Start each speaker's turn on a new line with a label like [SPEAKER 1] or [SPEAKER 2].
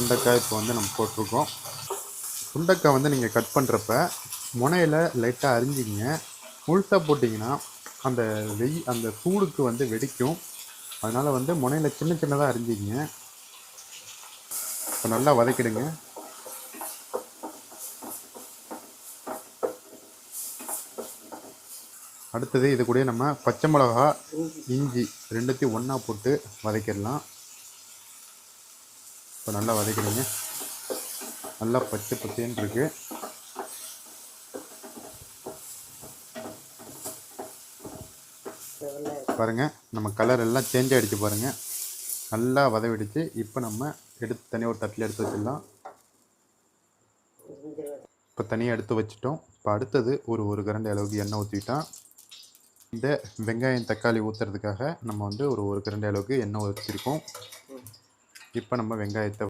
[SPEAKER 1] சுண்டைக்காய் இப்போ வந்து நம்ம போட்டிருக்கோம். சுண்டைக்காய் வந்து நீங்கள் கட் பண்ணுறப்ப முனையில் லைட்டாக அரிஞ்சிங்க. முழுசாக போட்டிங்கன்னா அந்த சூடுக்கு வந்து வெடிக்கும். அதனால் வந்து முனையில் சின்ன சின்னதாக அரிஞ்சிங்க. இப்போ நல்லா வதக்கிடுங்க. அடுத்தது இது கூட நம்ம பச்சை மிளகா, இஞ்சி ரெண்டுத்தையும் ஒன்றா போட்டு வதக்கிடலாம். இப்போ நல்லா வதக்கிடுங்க. நல்லா பச்சை பச்சைன்னு இருக்குது. பாருங்கள், நம்ம கலர் எல்லாம் சேஞ்ச் ஆகிடுச்சு பாருங்கள். நல்லா வதவிடுச்சு. இப்போ நம்ம எடுத்து தனியாக ஒரு தட்டில் எடுத்து வச்சிடலாம். இப்போ தனியாக எடுத்து வச்சிட்டோம். இப்போ அடுத்தது ஒரு கரண்டி அளவுக்கு எண்ணெய் ஊற்றிக்கிட்டோம். இந்த வெங்காயம் தக்காளி ஊற்றுறதுக்காக நம்ம வந்து ஒரு கரண்டி அளவுக்கு எண்ணெய் ஊற்றிருக்கோம். இப்போ நம்ம வெங்காயத்தை